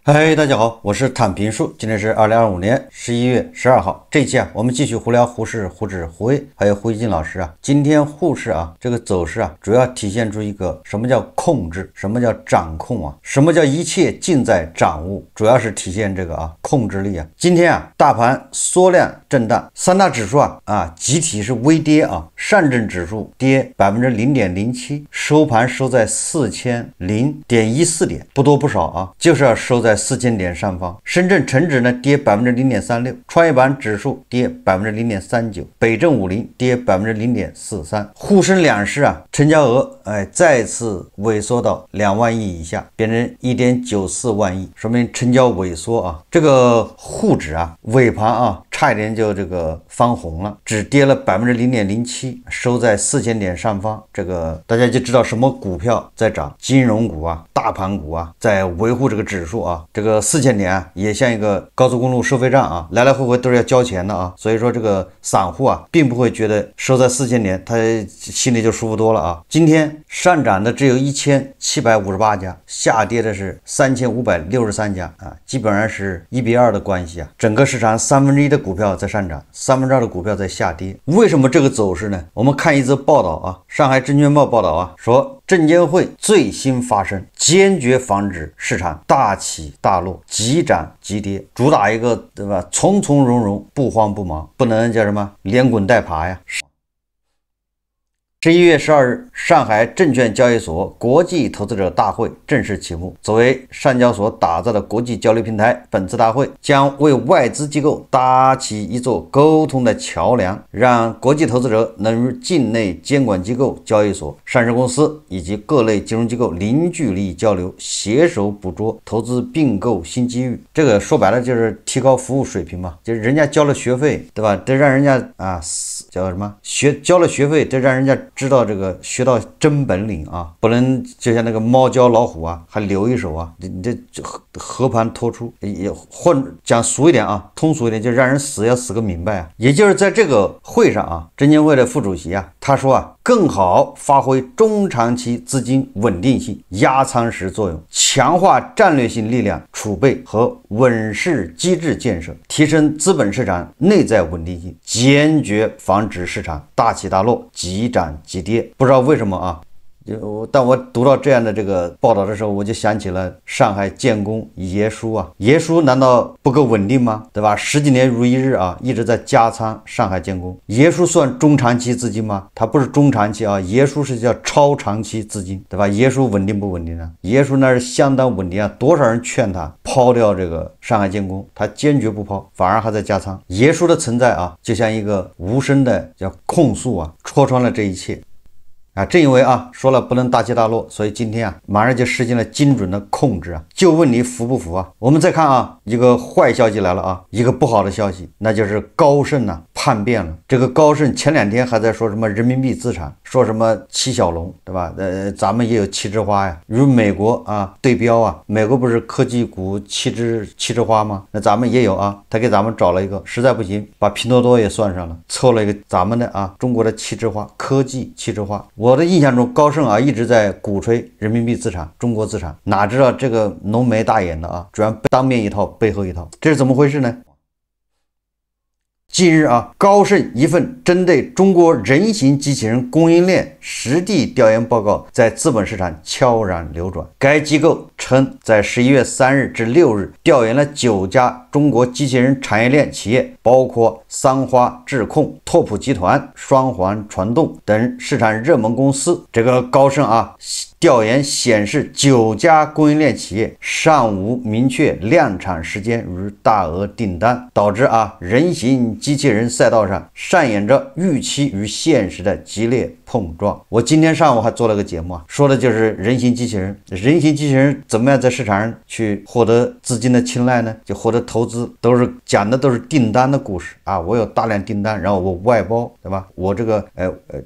嗨，大家好，我是坦平树，今天是2025年11月12号。这一期我们继续胡聊胡适、胡指、胡威，还有胡一金老师今天沪市这个走势主要体现出一个什么叫控制，什么叫掌控什么叫一切尽在掌握，主要是体现这个控制力今天大盘缩量震荡，三大指数集体是微跌上证指数跌0.07%，收盘收在4000.14点，不多不少就是要收在4000点上方。深圳成指呢跌0.36%，创业板指数跌0.39%，北证50跌0.43%。沪深两市成交额再次萎缩到2万亿以下，变成1.94万亿，说明成交萎缩这个沪指尾盘差一点就这个翻红了，只跌了0.07%，收在4000点上方。这个大家就知道什么股票在涨，金融股大盘股在维护这个指数这个4000点也像一个高速公路收费站来来回回都是要交钱的所以说这个散户并不会觉得收在4000点他心里就舒服多了今天上涨的只有1758家，下跌的是3563家基本上是1:2的关系整个市场1/3的股票在上涨，2/3的股票在下跌。为什么这个走势呢？我们看一则报道上海证券报报道说证监会最新发声，坚决防止市场大起大落、急涨急跌，主打一个对吧？从从容容，不慌不忙，不能叫什么连滚带爬11月12日，上海证券交易所国际投资者大会正式启幕。作为上交所打造的国际交流平台，本次大会将为外资机构搭起一座沟通的桥梁，让国际投资者能与境内监管机构、交易所、上市公司以及各类金融机构零距离交流，携手捕捉投资并购新机遇。这个说白了就是提高服务水平嘛，就是人家交了学费，对吧？得让人家叫什么交了学费，得让人家知道这个学到真本领不能就像那个猫教老虎还留一手你这和盘托出，也或讲俗一点通俗一点，就让人死要死个明白也就是在这个会上证监会的副主席他说更好发挥中长期资金稳定性压舱石作用，强化战略性力量储备和稳市机制建设，提升资本市场内在稳定性，坚决防止市场大起大落、急涨急跌。不知道为什么当我读到这样的这个报道的时候，我就想起了上海建工爷叔爷叔难道不够稳定吗？对吧？10几年如一日一直在加仓上海建工。爷叔算中长期资金吗？他不是中长期爷叔是叫超长期资金，对吧？爷叔稳定不稳定呢？爷叔那是相当稳定多少人劝他抛掉这个上海建工，他坚决不抛，反而还在加仓。爷叔的存在就像一个无声的叫控诉戳穿了这一切。正因为说了不能大起大落，所以今天马上就实现了精准的控制就问你服不服我们再看一个坏消息来了一个不好的消息，那就是高盛叛变了。这个高盛前2天还在说什么人民币资产，说什么七小龙，对吧？咱们也有七枝花与美国对标美国不是科技股七枝花吗？那咱们也有他给咱们找了一个，实在不行把拼多多也算上了，凑了一个咱们的中国的七枝花，科技七枝花。我的印象中高盛一直在鼓吹人民币资产、中国资产，哪知道这个浓眉大眼的居然当面一套背后一套，这是怎么回事呢？近日高盛一份针对中国人形机器人供应链实地调研报告在资本市场悄然流转。该机构称，在11月3日至6日调研了9家中国机器人产业链企业，包括三花智控、拓普集团、双环传动等市场热门公司。这个高盛调研显示，9家供应链企业尚无明确量产时间与大额订单，导致人形机器人赛道上上演着预期与现实的激烈碰撞。我今天上午还做了个节目说的就是人形机器人。人形机器人怎么样在市场上去获得资金的青睐呢？就获得投资，都是讲的都是订单的故事我有大量订单，然后我外包，对吧？我这个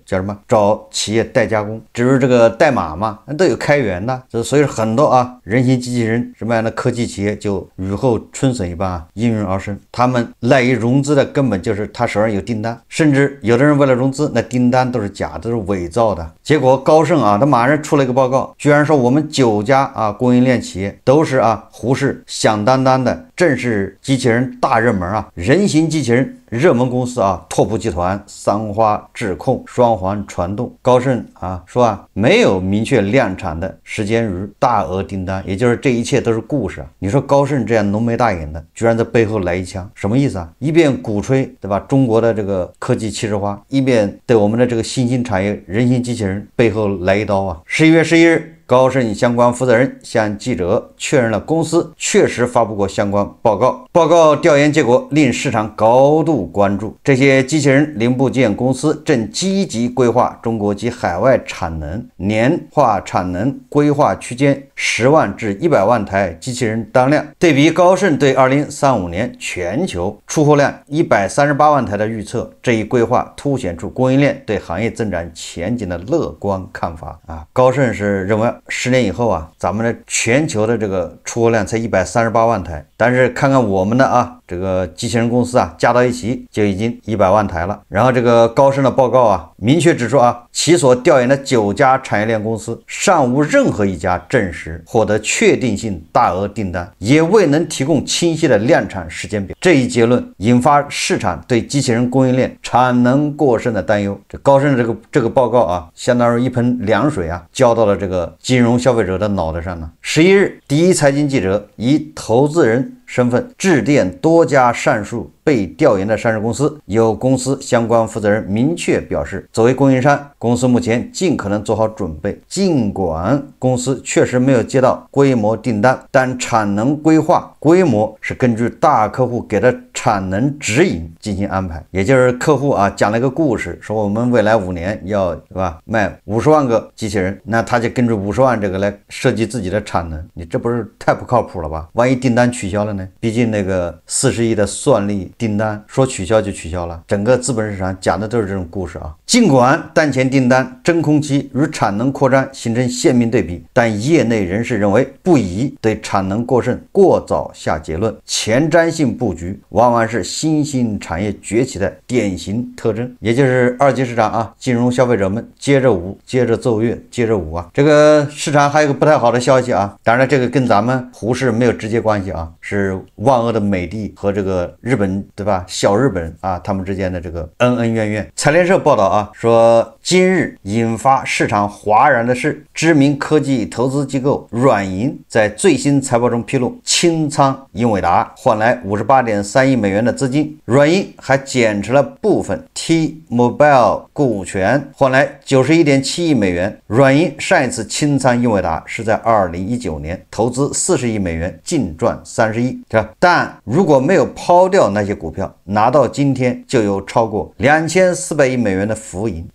叫什么？找企业代加工，至于这个代码嘛，都有开源的。所以很多人形机器人什么样的科技企业就雨后春笋一般应运而生。他们赖以融资的根本就是他手上有订单，甚至有的人为了融资，那订单都是假的，都是是伪造的。结果高盛啊，他马上出了一个报告，居然说我们9家啊供应链企业都是胡适响当当的正是机器人大热门人形机器人热门公司拓普集团、三花智控、双环传动。高盛说没有明确量产的时间与大额订单，也就是这一切都是故事你说高盛这样浓眉大眼的，居然在背后来一枪，什么意思一边鼓吹对吧中国的这个科技气质化，一边对我们的这个新兴产业人形机器人背后来一刀11月11日。高盛相关负责人向记者确认了公司确实发布过相关报告，报告调研结果令市场高度关注。这些机器人零部件公司正积极规划中国及海外产能，年化产能规划区间10万至100万台机器人当量。对比高盛对2035年全球出货量138万台的预测，这一规划凸显出供应链对行业增长前景的乐观看法高盛是认为10年以后咱们的全球的这个出货量才138万台，但是看看我们的这个机器人公司加到一起就已经100万台了。然后这个高盛的报告明确指出其所调研的9家产业链公司尚无任何一家证实获得确定性大额订单，也未能提供清晰的量产时间表。这一结论引发市场对机器人供应链产能过剩的担忧。这高盛的这个报告相当于一盆凉水浇到了这个金融消费者的脑袋上呢。11日，第一财经记者以投资人身份致电多家上述被调研的上市公司，有公司相关负责人明确表示，作为供应商，公司目前尽可能做好准备。尽管公司确实没有接到规模订单，但产能规划规模是根据大客户给的产能指引进行安排。也就是客户讲了一个故事，说我们未来5年要对吧卖50万个机器人，那他就根据50万这个来设计自己的产能。你这不是太不靠谱了吧？万一订单取消了呢？毕竟那个40亿的算力订单说取消就取消了，整个资本市场讲的都是这种故事尽管当前订单真空期与产能扩张形成鲜明对比，但业内人士认为不宜对产能过剩过早下结论。前瞻性布局往往是新兴产业崛起的典型特征，也就是二级市场金融消费者们接着舞，接着奏乐，接着舞这个市场还有个不太好的消息当然这个跟咱们胡适没有直接关系是万恶的美帝和这个日本对吧小日本他们之间的这个恩恩怨怨。财联社报道说今日引发市场哗然的是，知名科技投资机构软银在最新财报中披露清仓英伟达，换来58.3亿美元的资金。软银还减持了部分 T-Mobile 股权，换来91.7亿美元。软银上一次清仓英伟达是在2019年，投资40亿美元，净赚30亿，但如果没有抛掉那些股票，拿到今天就有超过2400亿美元的浮盈。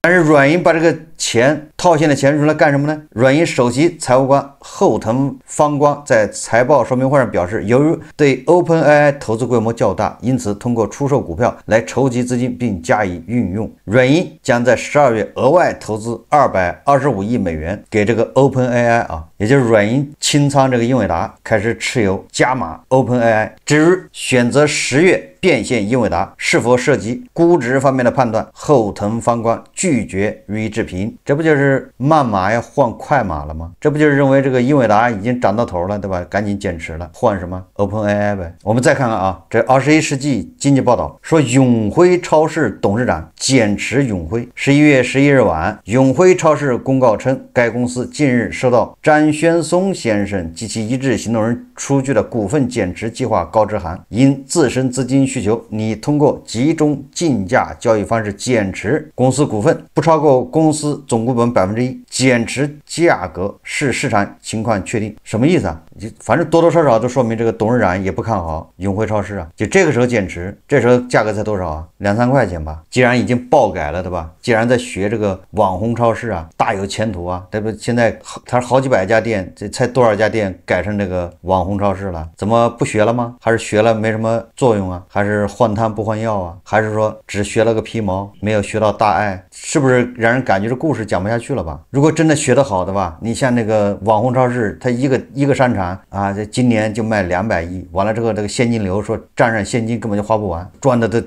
但是软银把这个钱套现的钱用来干什么呢？软银首席财务官后藤芳光在财报说明会上表示，由于对 OpenAI 投资规模较大，因此通过出售股票来筹集资金并加以运用。软银将在12月额外投资225亿美元给这个 OpenAI 也就是软银清仓这个英伟达，开始持有加码 OpenAI。至于选择10月变现英伟达是否涉及估值方面的判断，后藤芳光拒绝予以置评。这不就是慢马要换快马了吗？这不就是认为这个英伟达已经涨到头了，对吧？赶紧减持了，换什么 OpenAI 呗。我们再看看这21世纪经济报道说，永辉超市董事长减持永辉。11月11日晚，永辉超市公告称，该公司近日收到张轩松先生及其一致行动人出具的股份减持计划告知函，因自身资金需求，拟通过集中竞价交易方式减持公司股份，不超过公司总股本1%，减持价格视市场情况确定。什么意思反正多多少少都说明这个董事长也不看好永辉超市就这个时候减持，这时候价格才多少2-3块钱吧。既然已经爆改了，对吧？既然在学这个网红超市大有前途对不？现在它好几百家店，这才多少家店改成这个网红超市了？怎么不学了吗？还是学了没什么作用还是换汤不换药还是说只学了个皮毛，没有学到大爱？是不是让人感觉这故事讲不下去了吧？如果真的学得好的吧，你像那个网红超市，它一个商场盘啊，这今年就卖200亿，完了之后这个现金流说沾上现金根本就花不完，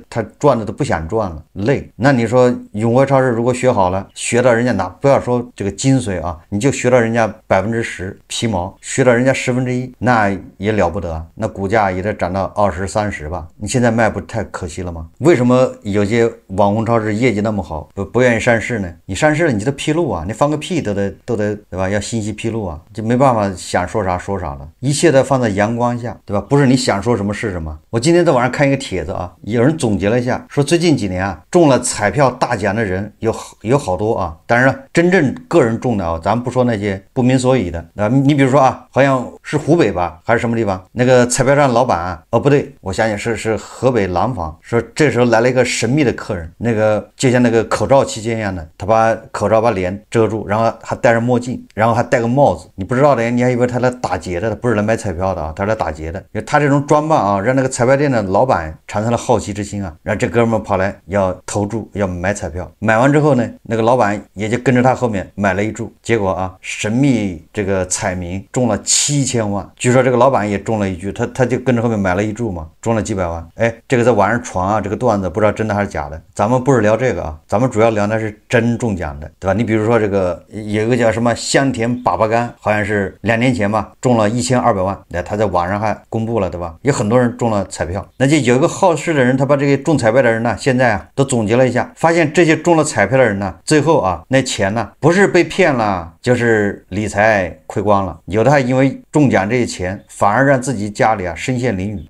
他赚的都不想赚了，累。那你说永和超市如果学好了，学到人家不要说这个精髓啊，你就学到人家10%皮毛，学到人家1/10，那也了不得，那股价也得涨到20、30吧。你现在卖不太可惜了吗？为什么有些网红超市业绩那么好，不愿意上市呢？你上市了你就得披露啊，你放个屁都得对吧？要信息披露啊，就没办法想说啥说啥了，一切都放在阳光下，对吧？不是你想说什么是什么。我今天在网上看一个帖子啊，有人总结了一下，说最近几年啊，中了彩票大奖的人有好多啊，当然了，真正个人中的啊，咱们不说那些不明所以的啊，你比如说啊，好像是湖北吧，还是什么地方，那个彩票站老板啊，哦不对，我想想是河北廊坊，说这时候来了一个神秘的客人，那个就像那个口罩期间一样的，他把口罩把脸遮住，然后还戴着墨镜，然后还戴个帽子，你不知道的，你还以为他来打劫的，他不是来买彩票的啊，他是来打劫的。他这种装扮啊，让那个彩票店的老板产生了好奇之心啊，然后这哥们跑来要投注，要买彩票，买完之后呢，那个老板也就跟着他后面买了一注，结果啊，神秘这个彩民中了7000万，据说这个老板也中了一注，他就跟着后面买了一注嘛，中了几百万。哎，这个在网上传啊，这个段子不知道真的还是假的，咱们不是聊这个啊，咱们主要聊的是真中奖的，对吧？你比如说这个有一个叫什么香甜粑粑干，好像是2年前吧，中了1200万，他在网上还公布了，对吧？有很多人中了彩票，那就有一个好事的人，他把这个中彩票的人呢，现在啊都总结了一下，发现这些中了彩票的人呢，最后啊那钱呢不是被骗了，就是理财亏光了，有的还因为中奖这些钱，反而让自己家里啊身陷囹圄。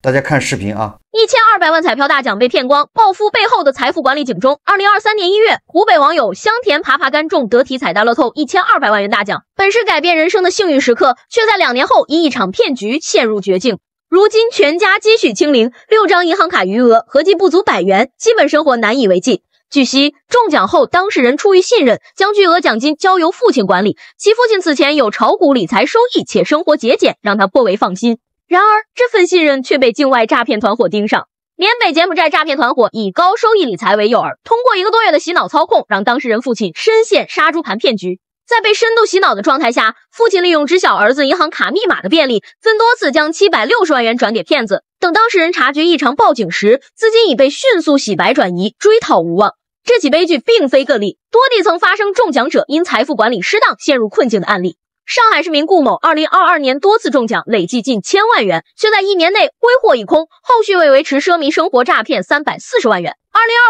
大家看视频啊！1200万彩票大奖被骗光，暴富背后的财富管理警钟。2023年1月，湖北网友香甜粑粑干中得体彩大乐透1200万元大奖，本是改变人生的幸运时刻，却在2年后因一场骗局陷入绝境。如今全家积蓄清零，6张银行卡余额合计不足100元，基本生活难以为继。据悉，中奖后当事人出于信任，将巨额奖金交由父亲管理，其父亲此前有炒股理财收益且生活节俭，让他颇为放心。然而，这份信任却被境外诈骗团伙盯上。缅北柬埔寨诈骗团伙以高收益理财为诱饵，通过1个多月的洗脑操控，让当事人父亲深陷杀猪盘骗局。在被深度洗脑的状态下，父亲利用知晓儿子银行卡密码的便利，分多次将760万元转给骗子。等当事人察觉异常报警时，资金已被迅速洗白转移，追讨无望。这起悲剧并非个例，多地曾发生中奖者因财富管理失当陷入困境的案例。上海市民顾某2022年多次中奖，累计近1000万元，却在1年内挥霍一空，后续为维持奢靡生活诈骗340万元。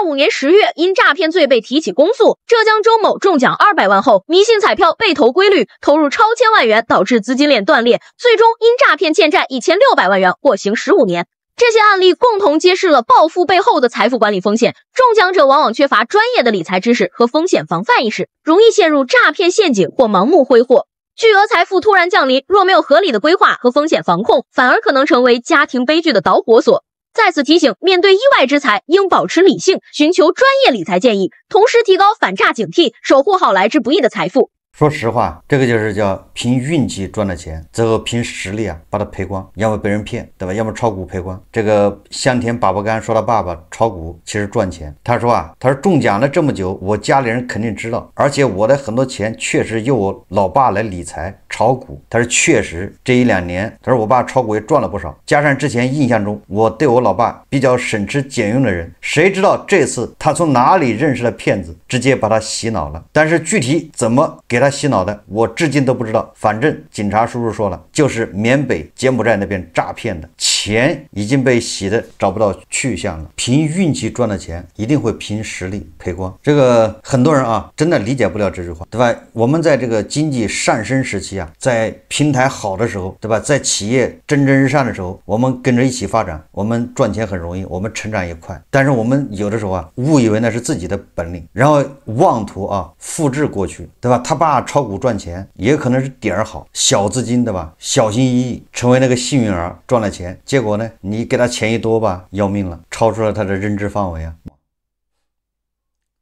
2025年10月，因诈骗罪被提起公诉。浙江周某中奖200万后，迷信彩票被投规律，投入超千万元，导致资金链断裂，最终因诈骗欠债1600万元，获刑15年。这些案例共同揭示了暴富背后的财富管理风险，中奖者往往缺乏专业的理财知识和风险防范意识，容易陷入诈骗陷阱或盲目挥霍。巨额财富突然降临，若没有合理的规划和风险防控，反而可能成为家庭悲剧的导火索。在此提醒，面对意外之财，应保持理性，寻求专业理财建议，同时提高反诈警惕，守护好来之不易的财富。说实话，这个就是叫凭运气赚的钱，最后凭实力啊把它赔光，要么被人骗，对吧？要么炒股赔光。这个香甜粑粑干说他爸爸炒股其实赚钱，他说中奖了这么久，我家里人肯定知道，而且我的很多钱确实由我老爸来理财炒股。他说确实这1-2年，他说我爸炒股也赚了不少，加上之前印象中我对我老爸比较省吃俭用的人，谁知道这次他从哪里认识了骗子，直接把他洗脑了。但是具体怎么给他洗脑的，我至今都不知道。反正警察叔叔说了，就是缅北柬埔寨那边诈骗的，钱已经被洗的找不到去向了。凭运气赚的钱，一定会凭实力赔光。这个很多人啊，真的理解不了这句话，对吧？我们在这个经济上升时期啊，在平台好的时候，对吧？在企业蒸蒸日上的时候，我们跟着一起发展，我们赚钱很容易，我们成长也快。但是我们有的时候啊，误以为那是自己的本领，然后妄图啊复制过去，对吧？他爸炒股赚钱，也可能是点儿好，小资金，对吧？小心翼翼成为那个幸运儿，赚了钱，结果呢，你给他钱一多吧，要命了，超出了他的认知范围啊。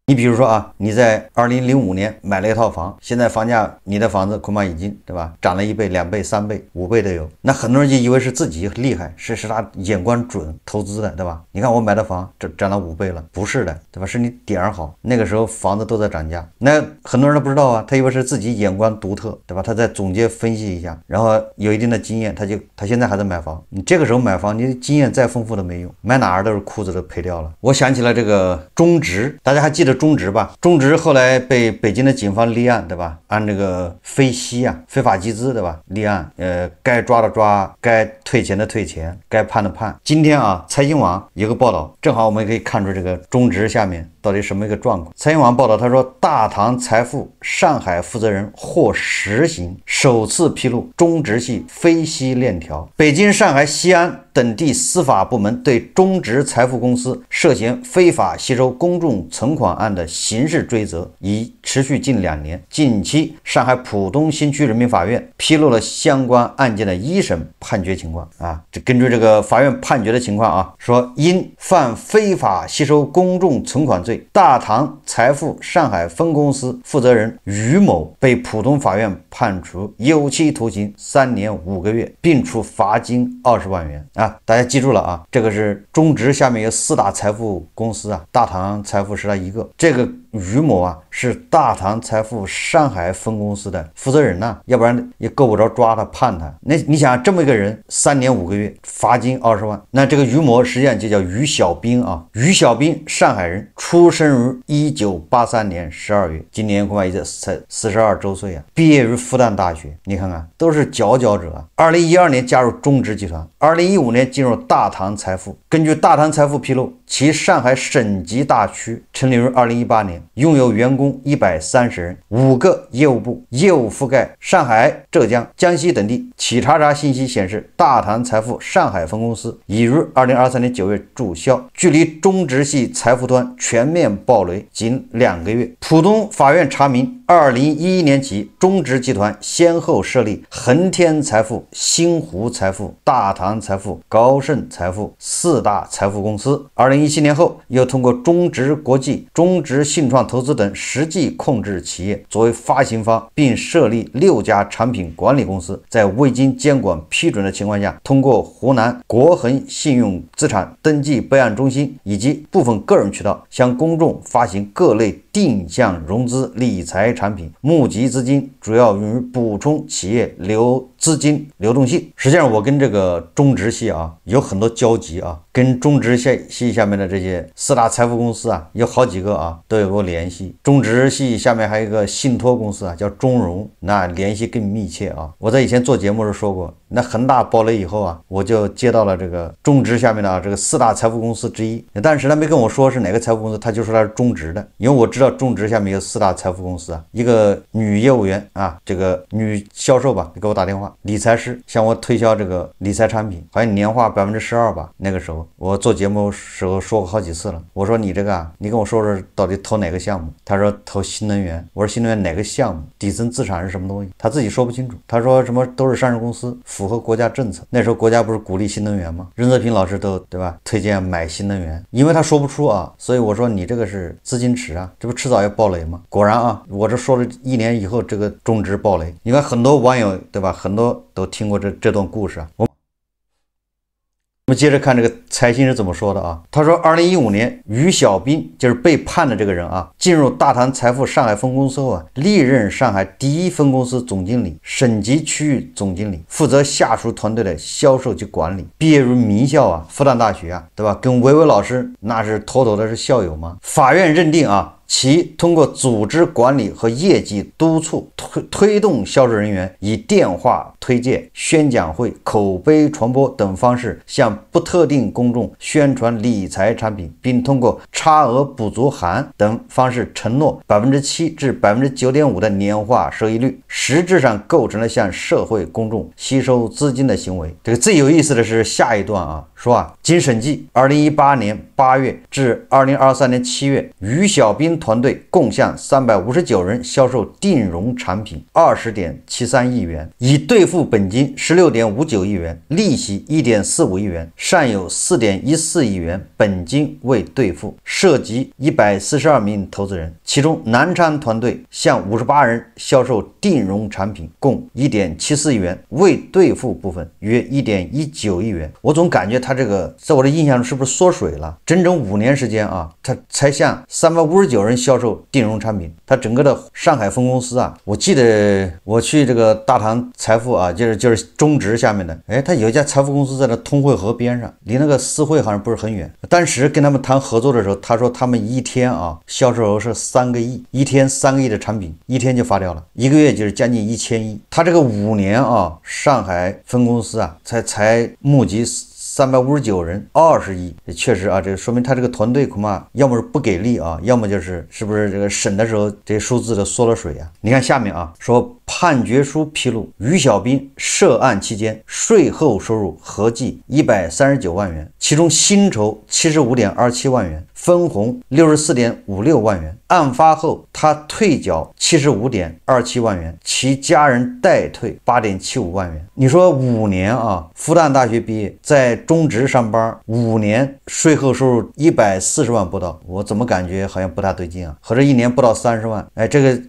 你比如说啊，你在2005年买了一套房，现在房价你的房子恐怕已经对吧涨了1倍、2倍、3倍、5倍都有。那很多人就以为是自己厉害，是他眼光准，投资的对吧？你看我买的房涨了5倍了，不是的对吧？是你点儿好，那个时候房子都在涨价。那很多人都不知道啊，他以为是自己眼光独特对吧？他再总结分析一下，然后有一定的经验，他现在还在买房。你这个时候买房，你经验再丰富都没用，买哪儿都是裤子都赔掉了。我想起了这个中植，大家还记得中植吧？中植后来被北京的警方立案，对吧？按这个非法集资，对吧？立案，该抓的抓，该退钱的退钱，该判的判。今天啊，财经网有个报道，正好我们可以看出这个中植下面到底什么一个状况。财经网报道，他说大唐财富上海负责人获实刑，首次披露中植系非息链条。北京、上海、西安等地司法部门对中植财富公司涉嫌非法吸收公众存款案的刑事追责已持续近2年。近期，上海浦东新区人民法院披露了相关案件的一审判决情况啊。根据这个法院判决的情况啊，说因犯非法吸收公众存款罪，大唐财富上海分公司负责人于某被浦东法院判处有期徒刑3年5个月，并处罚金20万元啊。大家记住了啊，这个是中植下面有4大财富公司啊，大唐财富是他一个。这个于某啊是大唐财富上海分公司的负责人呐，要不然也够不着抓他判他。那你想这么一个人3年5个月，罚金20万，那这个于某实际上就叫于小兵啊。于小兵，上海人，出生于1983年12月，今年恐怕也才42周岁啊。毕业于复旦大学，你看看都是佼佼者啊。2012年加入中植集团，2015年进入大唐财富。根据大唐财富披露，其上海省级大区成立于2018年，拥有员工130人，5个业务部，业务覆盖上海、浙江、江西等地。企查查信息显示，大唐财富上海分公司已于2023年9月注销，距离中植系财富端全面暴雷仅2个月。浦东法院查明，2011年起，中植集团先后设立恒天财富、星湖财富、大唐财富、高盛财富4大财富公司。2017年后，又通过中植国际、中植信创投资等实际控制企业作为发行方，并设立6家产品管理公司，在未经监管批准的情况下，通过湖南国恒信用资产登记备案中心以及部分个人渠道，向公众发行各类定向融资理财产品，募集资金主要用于补充企业资金流动性。实际上我跟这个中植系啊有很多交集啊，跟中植系下面的这些4大财富公司啊有好几个啊都有过联系。中植系下面还有一个信托公司啊叫中融，那联系更密切啊。我在以前做节目时说过，那恒大爆雷以后啊，我就接到了这个中植下面的这个4大财富公司之一，但是他没跟我说是哪个财富公司，他就说他是中植的。因为我知道中植下面有4大财富公司啊，一个女业务员啊，这个女销售吧，给我打电话，理财师向我推销这个理财产品，好像年化12%吧。那个时候我做节目时候说过好几次了，我说你这个啊，你跟我说说到底投哪个项目？他说投新能源。我说新能源哪个项目？底层资产是什么东西？他自己说不清楚。他说什么都是上市公司，符合国家政策。那时候国家不是鼓励新能源吗？任泽平老师都对吧？推荐买新能源，因为他说不出啊，所以我说你这个是资金池啊，这不迟早要爆雷吗？果然啊，我这说了1年以后，这个中植爆雷。你看很多网友对吧？很多都听过这段故事啊。我们接着看这个财新是怎么说的啊？他说，2015年，于小兵就是被判的这个人啊，进入大唐财富上海分公司后啊，历任上海第1分公司总经理、省级区域总经理，负责下属团队的销售及管理。毕业于名校啊，复旦大学啊，对吧？跟维维老师那是妥妥的是校友吗？法院认定啊，其通过组织管理和业绩督促推动销售人员以电话推荐、宣讲会、口碑传播等方式向不特定公众宣传理财产品，并通过差额补足函等方式承诺7%至9.5%的年化收益率，实质上构成了向社会公众吸收资金的行为。这个最有意思的是下一段啊，说啊，经审计，2018年8月至2023年7月，于小兵团队共向359人销售定融产品20.73亿元，已兑付本金16.59亿元，利息1.45亿元，尚有4.14亿元本金未兑付，涉及142名投资人，其中南昌团队向58人销售定融产品共1.74亿元，未兑付部分约1.19亿元。我总感觉他这个在我的印象中是不是缩水了？整整5年时间啊，他才向359人销售定融产品。他整个的上海分公司啊，我记得我去这个大唐财富啊，就是中植下面的，他有一家财富公司在那通惠河边上，离那个四惠好像不是很远。当时跟他们谈合作的时候，他说他们一天啊销售额是3个亿，一天3个亿的产品，一天就发掉了，一个月就是将近1000亿。他这个5年啊，上海分公司啊才募集359人20亿，确实啊，这说明他这个团队恐怕要么是不给力啊，要么是不是这个审的时候这些数字都缩了水啊？你看下面啊，说判决书披露，于小兵涉案期间税后收入合计139万元，其中薪酬75.27万元，分红64.56万元。案发后，他退缴75.27万元，其家人代退8.75万元。你说5年啊，复旦大学毕业，在中植上班5年，税后收入140万不到，我怎么感觉好像不大对劲啊？合着1年不到30万，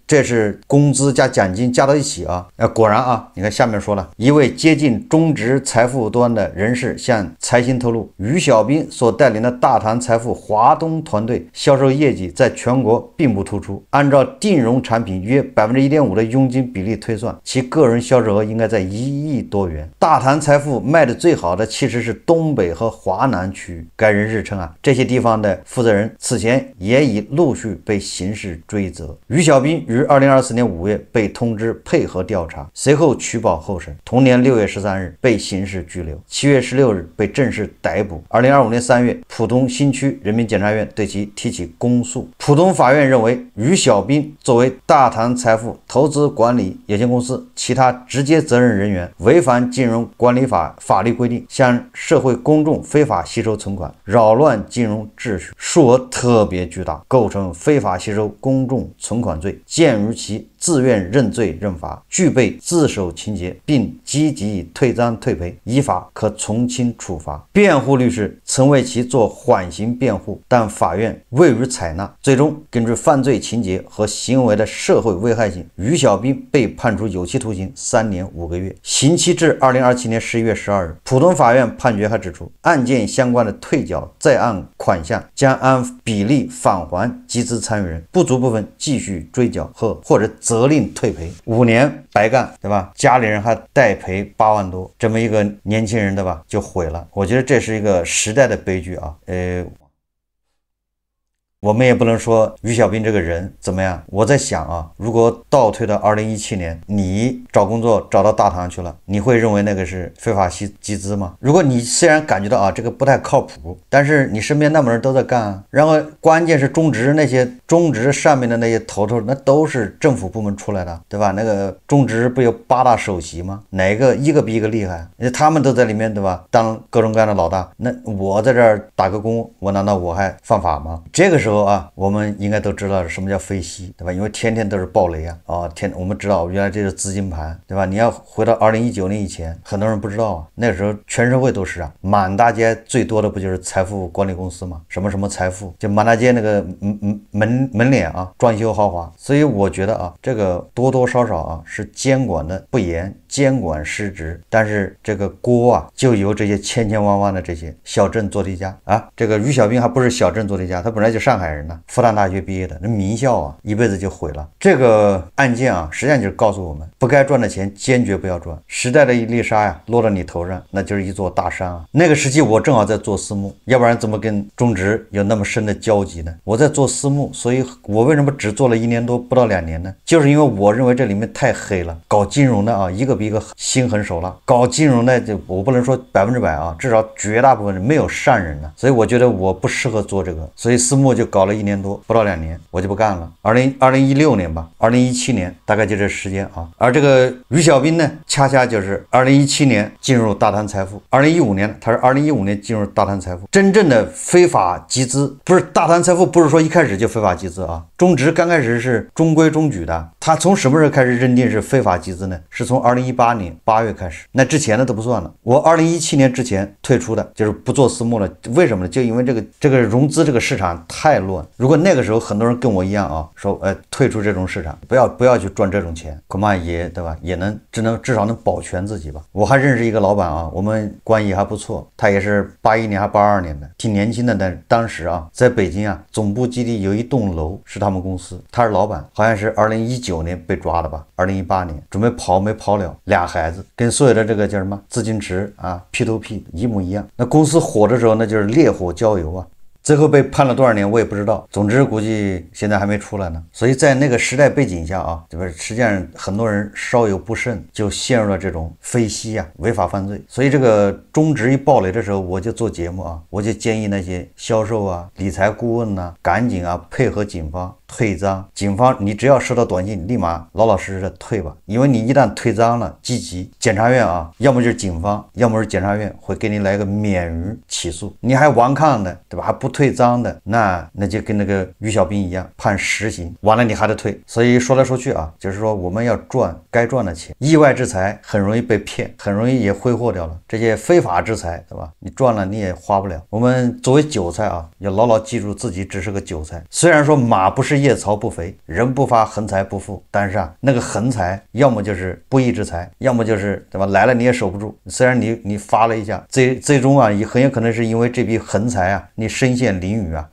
这是工资加奖金加到一起啊！果然啊，你看下面说了，一位接近中植财富端的人士向财新透露，于小兵所带领的大唐财富华东团队销售业绩在全国并不突出，按照定融产品约1.5%的佣金比例推算，其个人销售额应该在1亿多元。大唐财富卖的最好的其实是东北和华南区域。该人士称啊，这些地方的负责人此前也已陆续被刑事追责。于小兵于2024年5月被通知配合调查，随后取保候审，同年6月13日被刑事拘留，7月16日被正式逮捕。2025年3月，浦东新区人民检察院对其提起公诉。浦东法院认为，于小兵作为大唐财富投资管理有限公司其他直接责任人员，违反金融管理法法律规定，向社会公众非法吸收存款，扰乱金融秩序，数额特别巨大，构成非法吸收公众存款罪。鉴于其自愿认罪认罚，具备自首情节，并积极退赃退赔，依法可从轻处罚。辩护律师曾为其做缓刑辩护，但法院未予采纳。最终根据犯罪情节和行为的社会危害性，于小兵被判处有期徒刑3年5个月，刑期至2027年11月12日。浦东法院判决还指出，案件相关的退缴在案款项将按比例返还集资参与人，不足部分继续追缴或者责令退赔。5年白干，对吧？家里人还代赔8万多，这么一个年轻人，对吧，就毁了。我觉得这是一个时代的悲剧啊。我们也不能说于小兵这个人怎么样。我在想啊，如果倒退到2017年，你找工作找到大唐去了，你会认为那个是非法集资吗？如果你虽然感觉到啊这个不太靠谱，但是你身边那么多人都在干啊，然后关键是中植那些中植上面的那些头头，那都是政府部门出来的，对吧？那个中植不有8大首席吗？哪个一个比一个厉害？他们都在里面，对吧？当各种各样的老大，那我在这儿打个工，我难道我还犯法吗？这个时候啊，我们应该都知道什么叫飞息，对吧？因为天天都是暴雷啊！我们知道原来这是资金盘，对吧？你要回到2019年以前，很多人不知道啊，那个时候全社会都是啊，满大街最多的不就是财富管理公司吗？什么什么财富，就满大街那个门脸啊，装修豪华。所以我觉得啊，这个多多少少啊是监管的不严，监管失职，但是这个锅啊就由这些千千万万的这些小镇做题家啊。这个于小兵还不是小镇做题家，他本来就上海人呢，复旦大学毕业的，那名校啊，一辈子就毁了。这个案件啊，实际上就是告诉我们，不该赚的钱坚决不要赚。时代的一粒沙呀，落到你头上，那就是一座大山啊。那个时期我正好在做私募，要不然怎么跟中植有那么深的交集呢？我在做私募，所以我为什么只做了1年多，不到2年呢？就是因为我认为这里面太黑了，搞金融的啊，一个比一个心狠手辣。搞金融的就我不能说100%啊，至少绝大部分人没有善人呢。所以我觉得我不适合做这个，所以私募就搞了1年多，不到2年，我就不干了。2016年吧，2017年大概就这时间啊。而这个于小斌呢，恰恰就是2017年进入大唐财富，2015年他是2015年进入大唐财富。真正的非法集资，不是大唐财富，不是说一开始就非法集资啊。中植刚开始是中规中矩的，他从什么时候开始认定是非法集资呢？是从2018年8月开始，那之前的都不算了。我2017年之前退出的，就是不做私募了。为什么呢？就因为这个融资这个市场太乱。如果那个时候很多人跟我一样啊，说退出这种市场，不要去赚这种钱，恐怕也对吧？也能至少能保全自己吧。我还认识一个老板啊，我们关系还不错，他也是81年还82年的，挺年轻的。但当时啊，在北京啊，总部基地有一栋楼是他们公司，他是老板，好像是2019年被抓的吧，2018年准备跑没跑了，2孩子，跟所有的这个叫什么资金池啊 P2P 一模一样。那公司火的时候那就是烈火浇油啊。最后被判了多少年我也不知道，总之估计现在还没出来呢。所以在那个时代背景下啊，就是实际上很多人稍有不慎就陷入了这种非羈啊，违法犯罪。所以这个中植一暴雷的时候，我就做节目啊，我就建议那些销售啊、理财顾问啊，赶紧啊配合警方退赃。警方你只要收到短信，立马老老实实的退吧，因为你一旦退赃了，积极检察院啊，要么就是警方，要么是检察院会给你来个免于起诉，你还顽抗的，对吧？还不退赃的，那就跟那个于小兵一样，判10刑，完了你还得退。所以说来说去啊，就是说我们要赚该赚的钱，意外之财很容易被骗，很容易也挥霍掉了。这些非法之财，对吧？你赚了你也花不了。我们作为韭菜啊，要牢牢记住自己只是个韭菜。虽然说马不是夜草不肥，人不发横财不富，但是啊，那个横财要么就是不义之财，要么就是对吧？来了你也守不住。虽然你发了一下，最终啊，也很有可能是因为这笔横财啊，你身陷囹圄啊。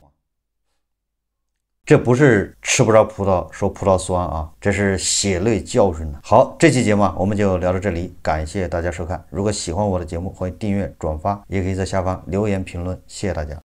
这不是吃不着葡萄说葡萄酸啊，这是血泪教训呢。好，这期节目我们就聊到这里，感谢大家收看。如果喜欢我的节目，欢迎订阅、转发，也可以在下方留言评论，谢谢大家。